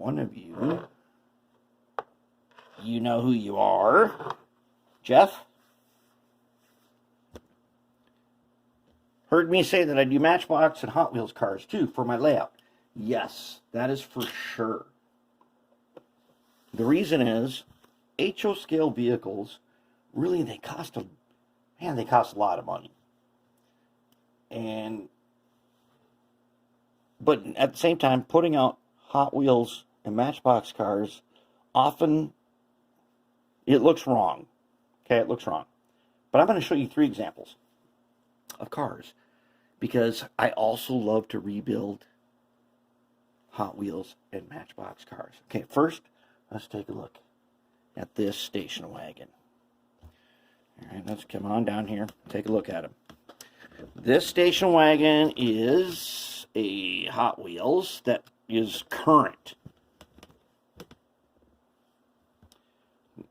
one of you, you know who you are. Jeff? Heard me say that I do Matchbox and Hot Wheels cars too for my layout. Yes, that is for sure. The reason is, HO scale vehicles, really they cost a lot of money. But at the same time, putting out Hot Wheels and Matchbox cars, often it looks wrong. Okay, it looks wrong. But I'm going to show you 3 examples of cars, because I also love to rebuild Hot Wheels and Matchbox cars. Okay, first, let's take a look at this station wagon. All right, let's come on down here, take a look at him. This station wagon is a Hot Wheels that is current.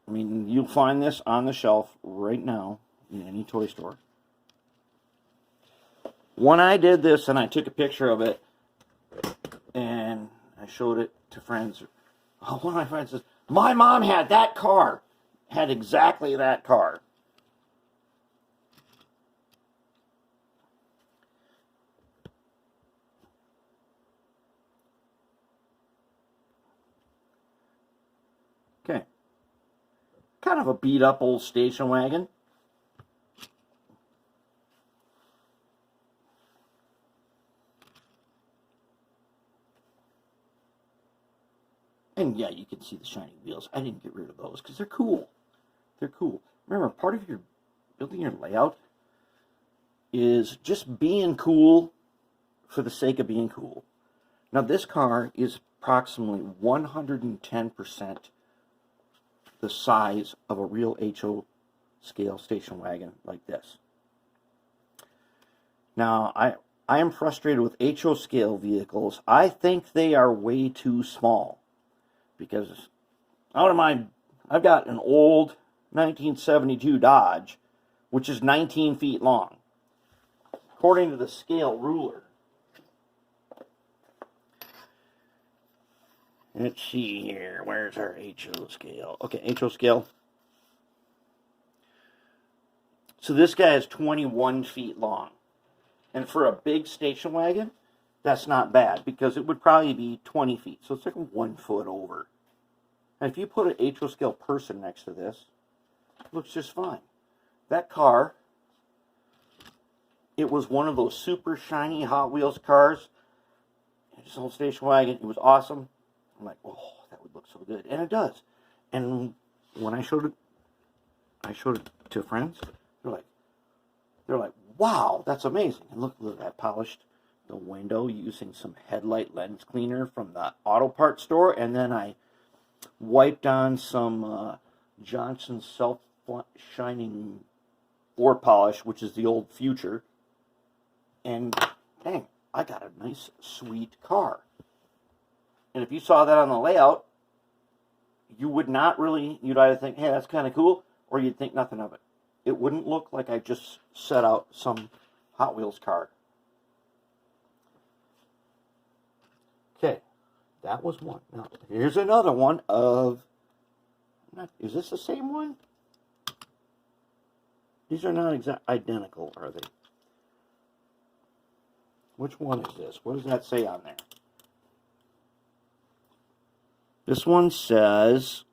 I mean, you'll find this on the shelf right now in any toy store. When I did this and I took a picture of it and I showed it to friends, one of my friends says, my mom had that car, had exactly that car. Okay. Kind of a beat up old station wagon. And yeah, you can see the shiny wheels. I didn't get rid of those because they're cool. They're cool. Remember, part of your building your layout is just being cool for the sake of being cool. Now, this car is approximately 110% the size of a real HO scale station wagon like this. Now, I am frustrated with HO scale vehicles. I think they are way too small. Because I've got an old 1972 Dodge, which is 19 feet long, according to the scale ruler. Let's see here. Where's our HO scale? Okay, HO scale. So this guy is 21 feet long. And for a big station wagon, that's not bad, because it would probably be 20 feet. So it's like 1 foot over. And if you put an HO scale person next to this, it looks just fine. That car, it was one of those super shiny Hot Wheels cars. It's an old station wagon. It was awesome. I'm like, oh, that would look so good. And it does. And when I showed it to friends, they're like, wow, that's amazing. And look at that, polished the window using some headlight lens cleaner from the auto parts store, and then I wiped on some Johnson self-shining floor polish, which is the old Future, and dang, I got a nice, sweet car. And if you saw that on the layout, you would not really, you'd either think, hey, that's kind of cool, or you'd think nothing of it. It wouldn't look like I just set out some Hot Wheels car. Okay, that was one. Now, here's another one of, is this the same one? These are not identical, are they? Which one is this? What does that say on there? This one says,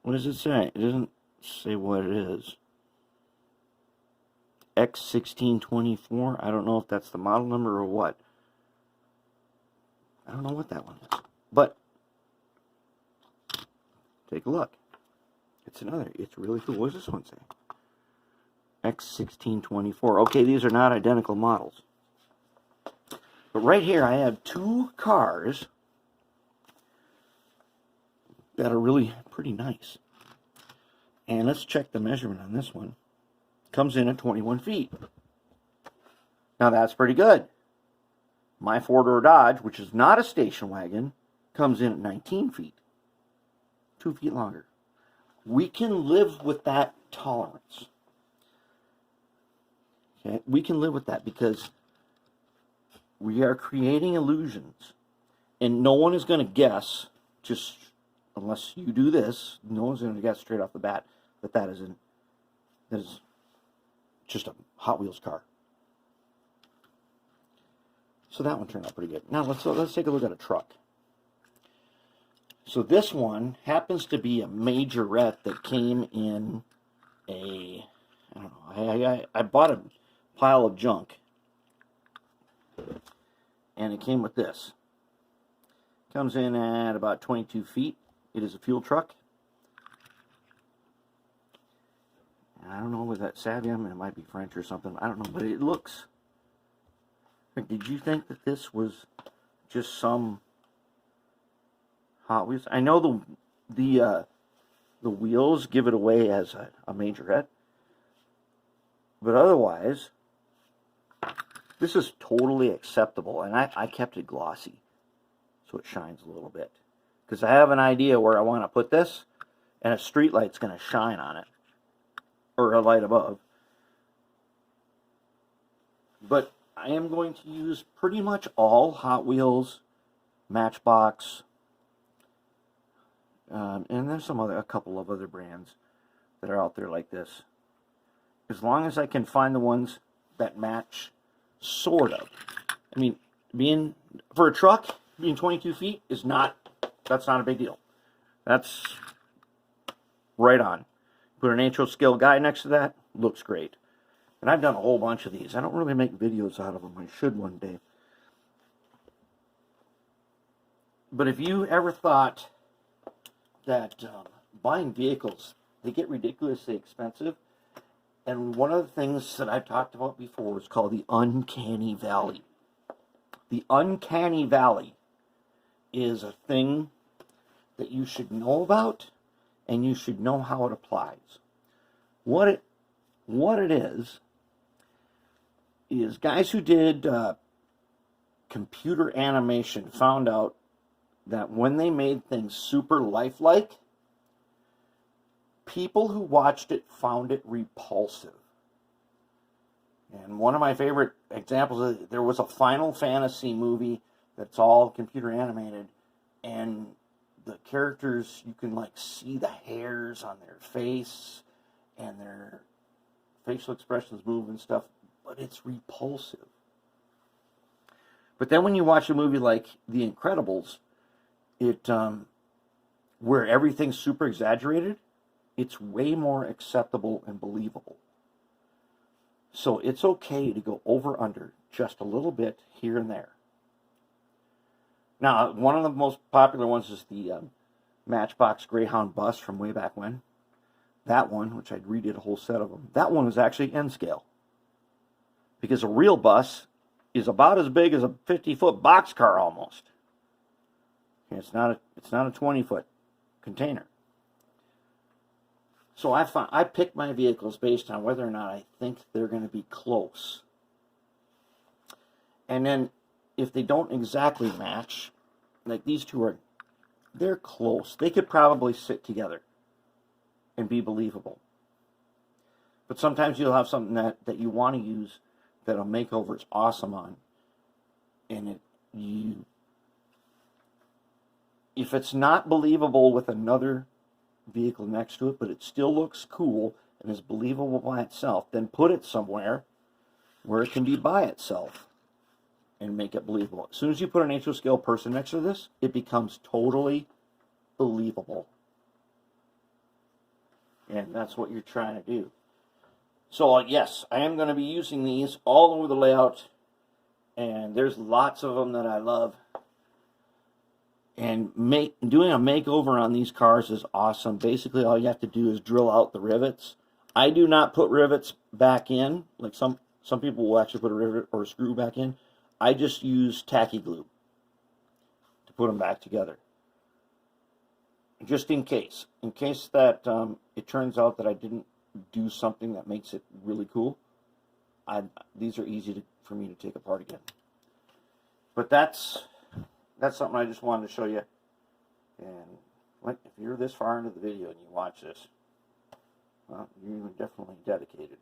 what does it say? It doesn't say what it is. X1624. I don't know if that's the model number or what. I don't know what that one is. But take a look. It's really cool. What does this one say? X1624. Okay, these are not identical models. But right here I have 2 cars that are really pretty nice. And let's check the measurement on this one. Comes in at 21 feet. Now that's pretty good. My 4-door Dodge, which is not a station wagon, comes in at 19 feet. 2 feet longer. We can live with that tolerance. Okay? We can live with that because we are creating illusions. And no one is going to guess, just unless you do this, no one's going to guess straight off the bat that is just a Hot Wheels car. So that one turned out pretty good. Now let's take a look at a truck. So this one happens to be a majorette that came in a, I don't know, I bought a pile of junk, and it came with this. Comes in at about 22 feet. It is a fuel truck. I don't know, was that Savium? It might be French or something. I don't know, but it looks. Did you think that this was just some Hot Wheels? I know the wheels give it away as a majorette, but otherwise, this is totally acceptable. And I kept it glossy, so it shines a little bit, because I have an idea where I want to put this, and a street light's going to shine on it, or a light above. But I am going to use pretty much all Hot Wheels, Matchbox, and there's a couple of other brands that are out there like this. As long as I can find the ones that match, sort of. I mean, for a truck, being 22 feet that's not a big deal. That's right on. Put an HO scale guy next to that, looks great. And I've done a whole bunch of these. I don't really make videos out of them. I should one day. But if you ever thought that buying vehicles, they get ridiculously expensive, and one of the things that I've talked about before is called the uncanny valley. The uncanny valley is a thing that you should know about, and you should know how it applies. What it is guys who did computer animation found out that when they made things super lifelike, people who watched it found it repulsive. And one of my favorite examples is there was a Final Fantasy movie that's all computer animated, and the characters, you can like see the hairs on their face and their facial expressions move and stuff, but it's repulsive. But then when you watch a movie like The Incredibles, where everything's super exaggerated, it's way more acceptable and believable. So it's okay to go over under just a little bit here and there. Now, one of the most popular ones is the Matchbox Greyhound bus from way back when. That one, which I'd redid a whole set of them, that one was actually N scale. Because a real bus is about as big as a 50-foot boxcar almost. And it's not a 20-foot container. So I pick my vehicles based on whether or not I think they're going to be close. And then if they don't exactly match, like these two they're close. They could probably sit together and be believable. But sometimes you'll have something that you want to use that a makeover is awesome on. And if it's not believable with another vehicle next to it, but it still looks cool and is believable by itself, then put it somewhere where it can be by itself and make it believable. As soon as you put an HO scale person next to this, it becomes totally believable. And that's what you're trying to do. So yes, I am going to be using these all over the layout, and there's lots of them that I love. And doing a makeover on these cars is awesome. Basically, all you have to do is drill out the rivets. I do not put rivets back in. Like some people will actually put a rivet or a screw back in. I just use tacky glue to put them back together. Just in case. In case that it turns out that I didn't do something that makes it really cool, these are easy for me to take apart again. But that's something I just wanted to show you. And if you're this far into the video and you watch this, well, you're definitely dedicated.